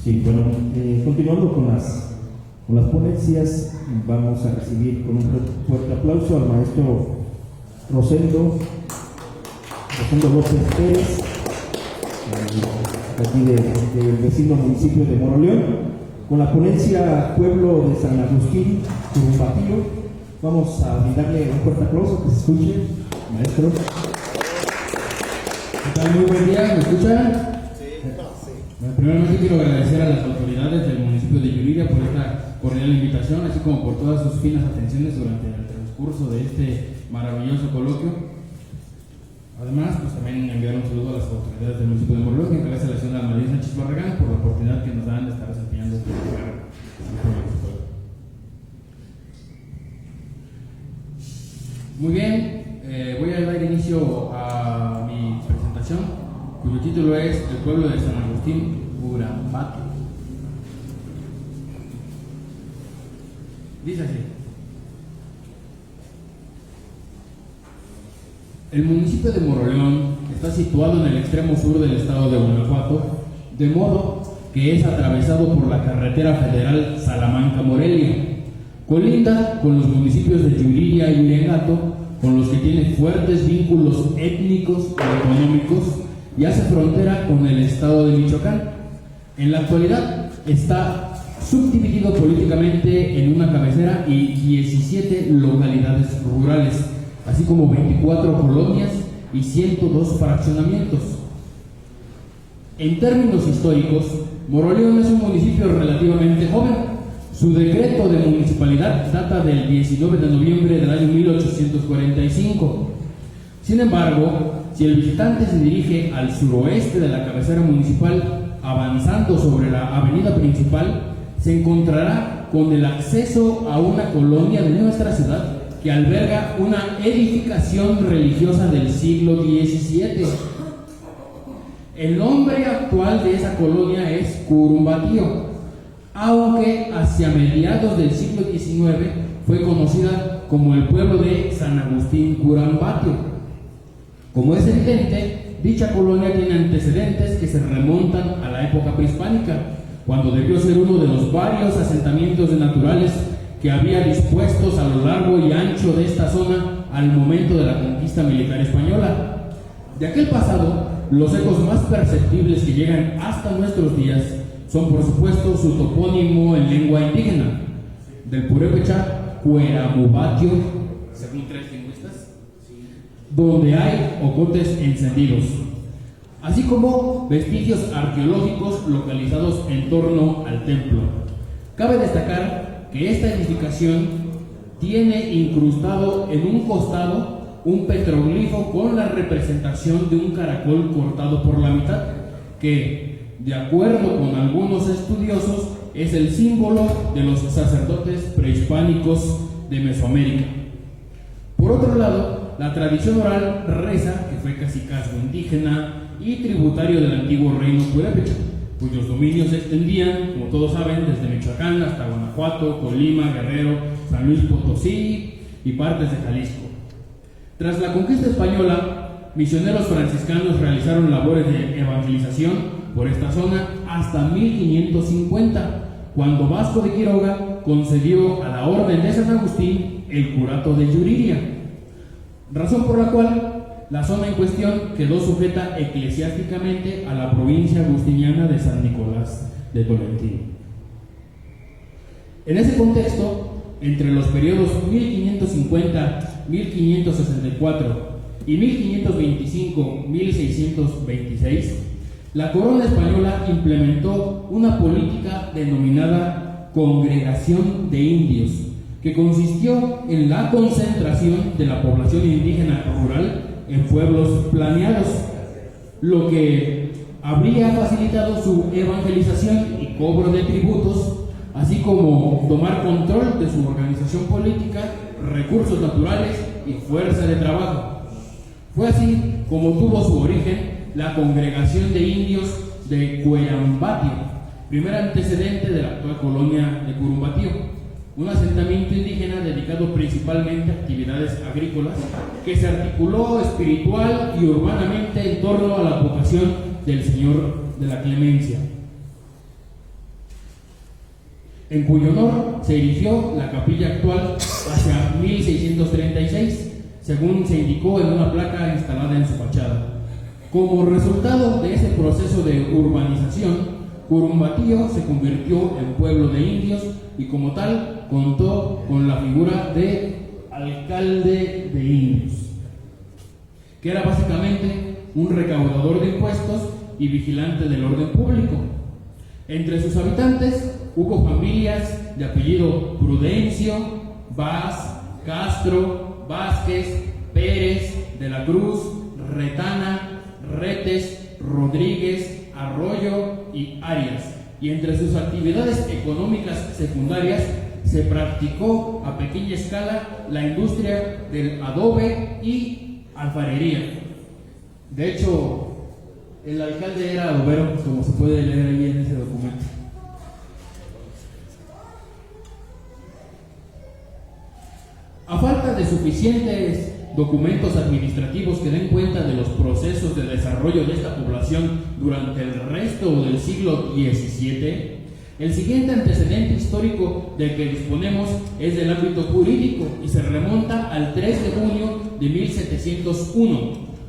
Sí, bueno, continuando con las ponencias, vamos a recibir con un fuerte aplauso al maestro Rosendo López Pérez, aquí del vecino municipio de Moroleón, con la ponencia Pueblo de San Agustín, Curumbatío. Vamos a brindarle un fuerte aplauso, que se escuche, maestro. ¿Qué tal? Muy buen día, ¿me escuchan? Bueno, primeramente quiero agradecer a las autoridades del municipio de Yuriria por esta cordial invitación, así como por todas sus finas atenciones durante el transcurso de este maravilloso coloquio. Además, pues también enviar un saludo a las autoridades del municipio de Moroleón, que encabeza la señora María Sánchez Barragán, por la oportunidad que nos dan de estar desempeñando este lugar. Muy bien, voy a dar inicio a mi presentación, cuyo título es El pueblo de San Agustín, Curumbatío. Dice así: el municipio de Moroleón está situado en el extremo sur del estado de Guanajuato, de modo que es atravesado por la carretera federal Salamanca-Morelia. Colinda con los municipios de Yuriria y Uriangato, con los que tiene fuertes vínculos étnicos y económicos, y hace frontera con el estado de Michoacán. En la actualidad está subdividido políticamente en una cabecera y 17 localidades rurales, así como 24 colonias y 102 fraccionamientos. En términos históricos, Moroleón es un municipio relativamente joven. Su decreto de municipalidad data del 19 de noviembre del año 1845. Sin embargo, si el visitante se dirige al suroeste de la cabecera municipal, avanzando sobre la avenida principal, se encontrará con el acceso a una colonia de nuestra ciudad que alberga una edificación religiosa del siglo XVII. El nombre actual de esa colonia es Curumbatío, aunque hacia mediados del siglo XIX fue conocida como el pueblo de San Agustín Curumbatío. Como es evidente, dicha colonia tiene antecedentes que se remontan a la época prehispánica, cuando debió ser uno de los varios asentamientos de naturales que había dispuestos a lo largo y ancho de esta zona al momento de la conquista militar española. De aquel pasado, los ecos más perceptibles que llegan hasta nuestros días son, por supuesto, su topónimo en lengua indígena, del purépecha Cueramubatio, según 3 lingüistas, donde hay ocotes encendidos, así como vestigios arqueológicos localizados en torno al templo. Cabe destacar que esta edificación tiene incrustado en un costado un petroglifo con la representación de un caracol cortado por la mitad, que, de acuerdo con algunos estudiosos, es el símbolo de los sacerdotes prehispánicos de Mesoamérica. Por otro lado, la tradición oral reza que fue cacicazgo indígena y tributario del antiguo reino purépecha, cuyos dominios se extendían, como todos saben, desde Michoacán hasta Guanajuato, Colima, Guerrero, San Luis Potosí y partes de Jalisco. Tras la conquista española, misioneros franciscanos realizaron labores de evangelización por esta zona hasta 1550, cuando Vasco de Quiroga concedió a la Orden de San Agustín el curato de Yuriria, razón por la cual la zona en cuestión quedó sujeta eclesiásticamente a la provincia agustiniana de San Nicolás de Tolentino. En ese contexto, entre los periodos 1550, 1564 y 1525, 1626, la corona española implementó una política denominada Congregación de Indios, que consistió en la concentración de la población indígena rural en pueblos planeados, lo que habría facilitado su evangelización y cobro de tributos, así como tomar control de su organización política, recursos naturales y fuerza de trabajo. Fue así como tuvo su origen la Congregación de Indios de Cuerumbatío, primer antecedente de la actual colonia de Curumbatío, un asentamiento indígena dedicado principalmente a actividades agrícolas que se articuló espiritual y urbanamente en torno a la vocación del Señor de la Clemencia. en cuyo honor se erigió la capilla actual hacia 1636, según se indicó en una placa instalada en su fachada. Como resultado de ese proceso de urbanización, Curumbatío se convirtió en pueblo de indios y como tal contó con la figura de alcalde de indios, que era básicamente un recaudador de impuestos y vigilante del orden público. Entre sus habitantes hubo familias de apellido Prudencio, Vaz, Castro, Vázquez, Pérez, de la Cruz, Retana, Retes, Rodríguez, Arroyo y Arias. Y entre sus actividades económicas secundarias se practicó a pequeña escala la industria del adobe y alfarería. De hecho, el alcalde era adobero, como se puede leer ahí en ese documento. A falta de suficientes documentos administrativos que den cuenta de los procesos de desarrollo de esta población durante el resto del siglo XVII, el siguiente antecedente histórico del que disponemos es del ámbito jurídico y se remonta al 3 de junio de 1701,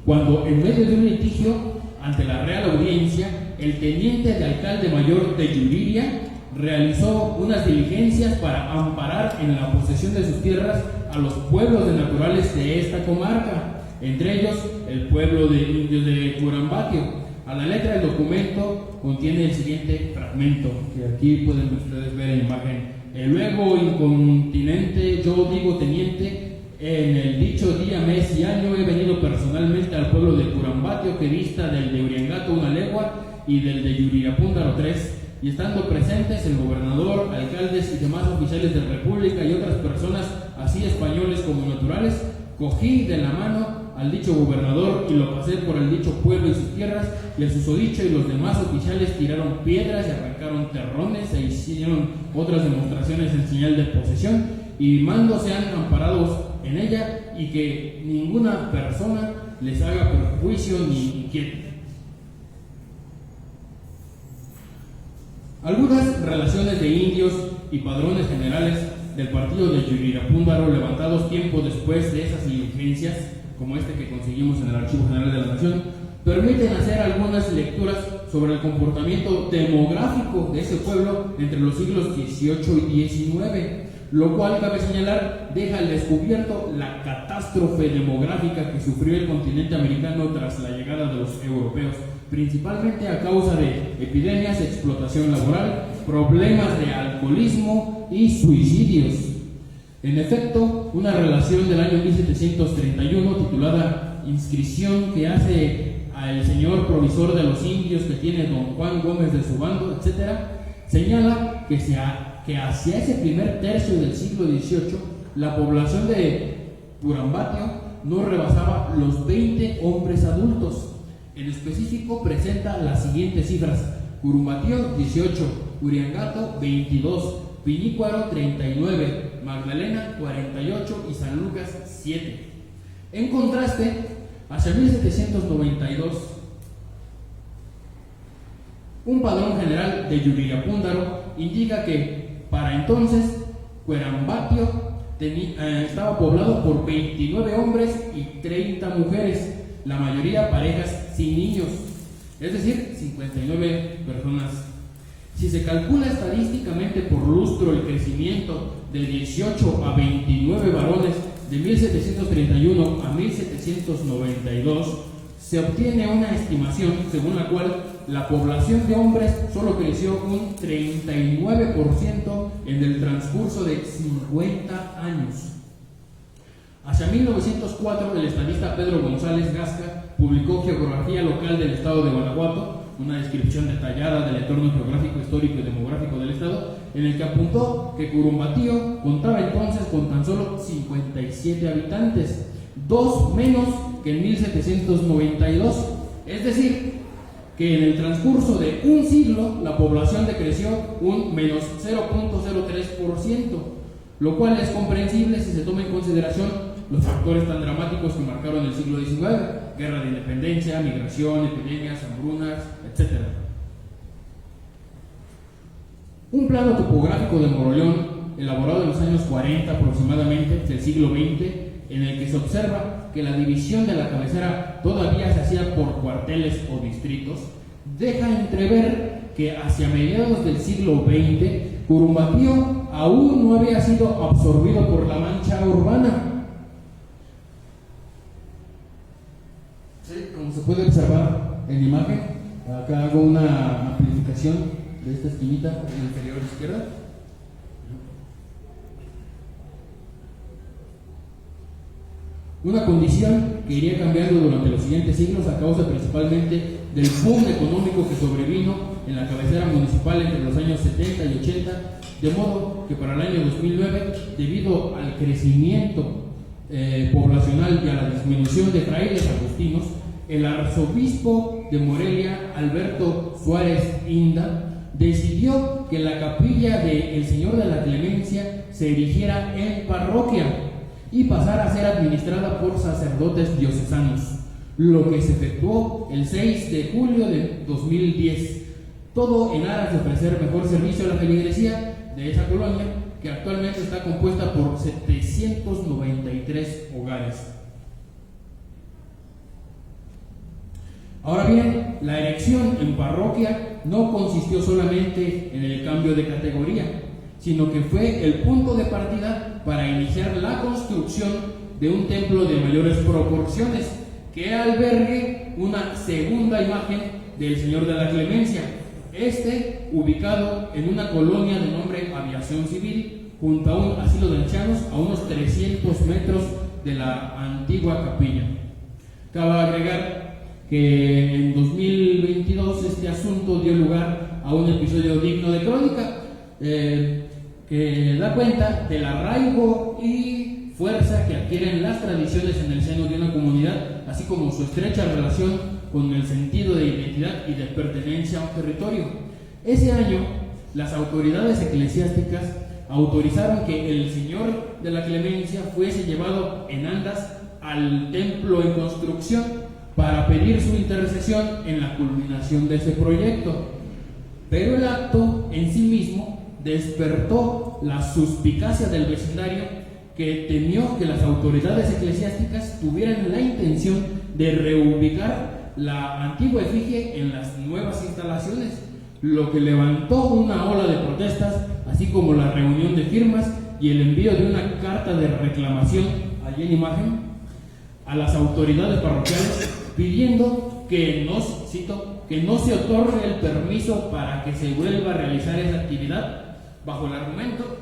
cuando en medio de un litigio ante la Real Audiencia, el teniente de alcalde mayor de Yuriria realizó unas diligencias para amparar en la posesión de sus tierras a los pueblos naturales de esta comarca, entre ellos el pueblo de indios de Curumbatío. A la letra del documento contiene el siguiente fragmento, que aquí pueden ustedes ver en imagen. Luego, incontinente, yo digo teniente, en el dicho día, mes y año he venido personalmente al pueblo de Curumbatío, que dista del de Uriangato 1 legua y del de Yuripúndaro 3, y estando presentes el gobernador, alcaldes y demás oficiales de la República y otras personas, así españoles como naturales, cogí de la mano al dicho gobernador y lo pasé por el dicho pueblo y sus tierras, y el susodicho y los demás oficiales tiraron piedras y arrancaron terrones e hicieron otras demostraciones en señal de posesión, y mando sean amparados en ella y que ninguna persona les haga perjuicio ni inquiete. Algunas relaciones de indios y padrones generales del partido de Yuripúndaro, levantados tiempo después de esas diligencias, como este que conseguimos en el Archivo General de la Nación, permiten hacer algunas lecturas sobre el comportamiento demográfico de ese pueblo entre los siglos XVIII y XIX, lo cual, cabe señalar, deja al descubierto la catástrofe demográfica que sufrió el continente americano tras la llegada de los europeos, principalmente a causa de epidemias, explotación laboral, problemas de alcoholismo y suicidios. En efecto, una relación del año 1731 titulada Inscripción que hace al señor provisor de los indios que tiene don Juan Gómez de su bando, etc., señala que hacia ese primer tercio del siglo XVIII la población de Curumbatío no rebasaba los 20 hombres adultos. En específico presenta las siguientes cifras: Curumbatío 18, Uriangato 22, Piñícuaro 39, Magdalena 48 y San Lucas 7. En contraste, hacia 1792, un padrón general de Yuripúndaro indica que para entonces Curumbatío estaba poblado por 29 hombres y 30 mujeres, la mayoría parejas sin niños, es decir, 59 personas. Si se calcula estadísticamente por lustro el crecimiento de 18 a 29 varones de 1731 a 1792, se obtiene una estimación según la cual la población de hombres solo creció un 39% en el transcurso de 50 años. Hacia 1904, el estadista Pedro González Gasca publicó Geografía Local del Estado de Guanajuato, una descripción detallada del entorno geográfico, histórico y demográfico del estado, en el que apuntó que Curumbatío contaba entonces con tan solo 57 habitantes, 2 menos que en 1792, es decir, que en el transcurso de un siglo la población decreció un menos 0.03%, lo cual es comprensible si se toma en consideración los factores tan dramáticos que marcaron el siglo XIX: guerra de independencia, migración, epidemias, hambrunas, etc. Un plano topográfico de Moroleón, elaborado en los años 40 aproximadamente del siglo XX, en el que se observa que la división de la cabecera todavía se hacía por cuarteles o distritos, deja entrever que hacia mediados del siglo XX, Curumbatío aún no había sido absorbido por la mancha urbana. Sí, como se puede observar en la imagen, acá hago una amplificación de esta esquinita en la inferior izquierda. Una condición que iría cambiando durante los siguientes siglos a causa principalmente del boom económico que sobrevino en la cabecera municipal entre los años 70 y 80, de modo que para el año 2009, debido al crecimiento poblacional y a la disminución de frailes agustinos, el arzobispo de Morelia, Alberto Suárez Inda, decidió que la capilla del Señor de la Clemencia se erigiera en parroquia y pasara a ser administrada por sacerdotes diocesanos, lo que se efectuó el 6 de julio de 2010, todo en aras de ofrecer mejor servicio a la feligresía de esa colonia, que actualmente está compuesta por 793 hogares. Ahora bien, la erección en parroquia no consistió solamente en el cambio de categoría, sino que fue el punto de partida para iniciar la construcción de un templo de mayores proporciones que albergue una segunda imagen del Señor de la Clemencia, ubicado en una colonia de nombre Aviación Civil, junto a un asilo de ancianos a unos 300 metros de la antigua capilla. Cabe agregar que en 2022 este asunto dio lugar a un episodio digno de crónica, que da cuenta del arraigo y fuerza que adquieren las tradiciones en el seno de una comunidad, así como su estrecha relación con el sentido de identidad y de pertenencia a un territorio. Ese año, las autoridades eclesiásticas autorizaron que el Señor de la Clemencia fuese llevado en andas al templo en construcción para pedir su intercesión en la culminación de ese proyecto. Pero el acto en sí mismo despertó la suspicacia del vecindario, que temió que las autoridades eclesiásticas tuvieran la intención de reubicar la antigua efigie en las nuevas instalaciones, lo que levantó una ola de protestas, así como la reunión de firmas y el envío de una carta de reclamación, allí en imagen, a las autoridades parroquiales, pidiendo que no se otorgue el permiso para que se vuelva a realizar esa actividad, bajo el argumento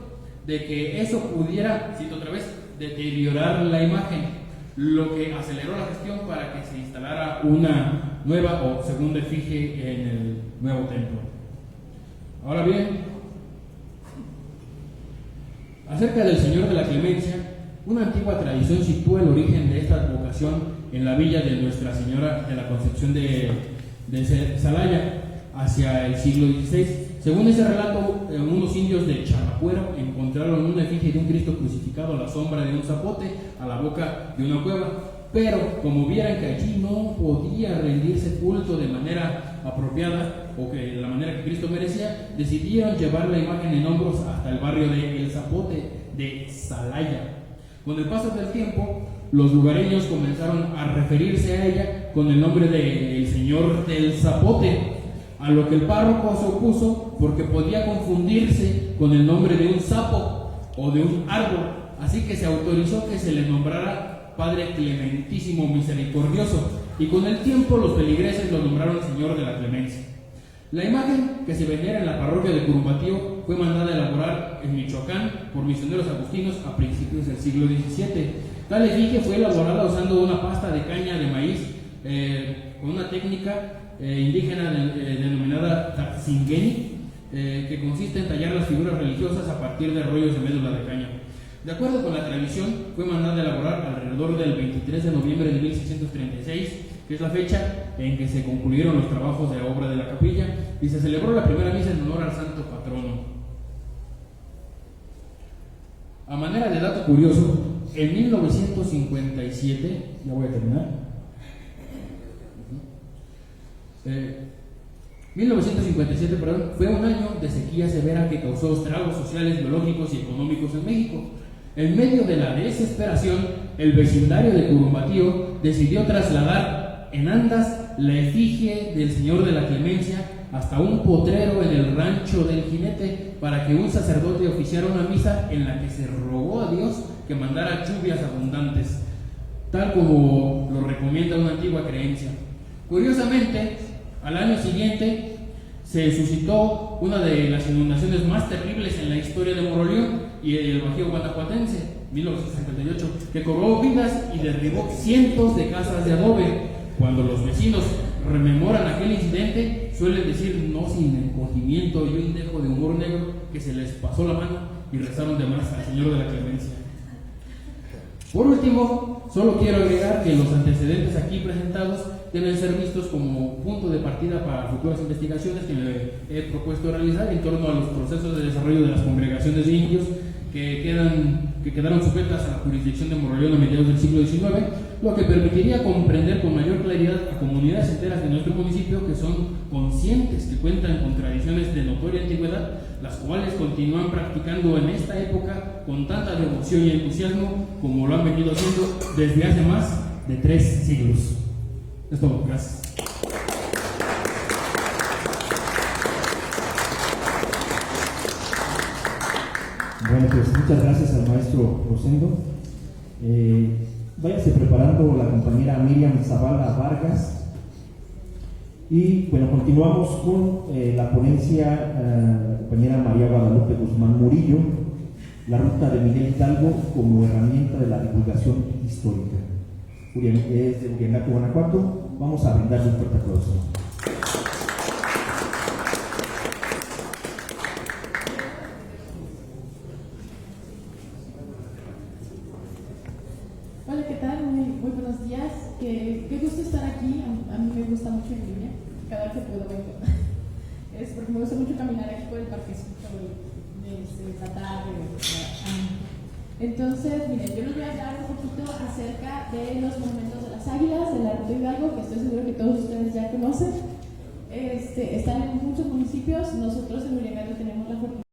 de que eso pudiera, cito otra vez, deteriorar la imagen, lo que aceleró la gestión para que se instalara una nueva o segunda efigie en el nuevo templo. Ahora bien, acerca del Señor de la Clemencia, una antigua tradición sitúa el origen de esta advocación en la villa de Nuestra Señora de la Concepción de Celaya, hacia el siglo XVI. Según ese relato, unos indios de Charapuero encontraron una efigie de un Cristo crucificado a la sombra de un zapote a la boca de una cueva, pero como vieran que allí no podía rendirse culto de manera apropiada o que de la manera que Cristo merecía, decidieron llevar la imagen en hombros hasta el barrio de El Zapote de Celaya. Con el paso del tiempo, los lugareños comenzaron a referirse a ella con el nombre de El Señor del Zapote, a lo que el párroco se opuso porque podía confundirse con el nombre de un sapo o de un árbol, así que se autorizó que se le nombrara Padre Clementísimo Misericordioso, y con el tiempo los feligreses lo nombraron Señor de la Clemencia. La imagen que se venera en la parroquia de Curumbatío fue mandada a elaborar en Michoacán por misioneros agustinos a principios del siglo XVII. Tal efigie fue elaborada usando una pasta de caña de maíz con una técnica indígena denominada taxingeni, que consiste en tallar las figuras religiosas a partir de rollos de médula de caña. De acuerdo con la tradición, fue mandada a elaborar alrededor del 23 de noviembre de 1636, que es la fecha en que se concluyeron los trabajos de obra de la capilla, y se celebró la primera misa en honor al santo patrono. A manera de dato curioso, en 1957, ya voy a terminar, 1957, fue un año de sequía severa que causó estragos sociales, biológicos y económicos en México. En medio de la desesperación, el vecindario de Curumbatío decidió trasladar en andas la efigie del Señor de la Clemencia hasta un potrero en el rancho del Jinete para que un sacerdote oficiara una misa en la que se rogó a Dios que mandara lluvias abundantes, tal como lo recomienda una antigua creencia. Curiosamente, al año siguiente se suscitó una de las inundaciones más terribles en la historia de Moroleón y el Bajío guanajuatense, 1958, que cobró vidas y derribó cientos de casas de adobe. Cuando los vecinos rememoran aquel incidente, suelen decir, no sin encogimiento y un dejo de humor negro, que se les pasó la mano y rezaron de más al Señor de la Clemencia. Por último, solo quiero agregar que los antecedentes aquí presentados deben ser vistos como punto de partida para futuras investigaciones que me he propuesto realizar en torno a los procesos de desarrollo de las congregaciones de indios que quedaron sujetas a la jurisdicción de Moroleón a mediados del siglo XIX, lo que permitiría comprender con mayor claridad a comunidades enteras de nuestro municipio que son conscientes que cuentan con tradiciones de notoria antigüedad, las cuales continúan practicando en esta época con tanta devoción y entusiasmo como lo han venido haciendo desde hace más de 3 siglos. Es todo, gracias. Bueno, pues muchas gracias al maestro Rosendo. Váyase preparando la compañera Miriam Zavala Vargas. Y bueno, continuamos con la ponencia, la compañera María Guadalupe Guzmán Murillo, la ruta de Miguel Hidalgo como herramienta de la divulgación histórica. Es de Uriangato, Guanajuato. Vamos a brindarle un fuerte aplauso. Hola, ¿qué tal? Muy buenos días. Qué gusto estar aquí. A mí me gusta mucho en línea. Cada vez que puedo vengo. Es porque me gusta mucho caminar aquí por el parquecito de la tarde. Entonces, miren, yo les voy a hablar un poquito acerca de los monumentos de las águilas, de la Ruta Hidalgo, que estoy seguro que todos ustedes ya conocen. Están en muchos municipios. Nosotros en Uriangato tenemos la fortuna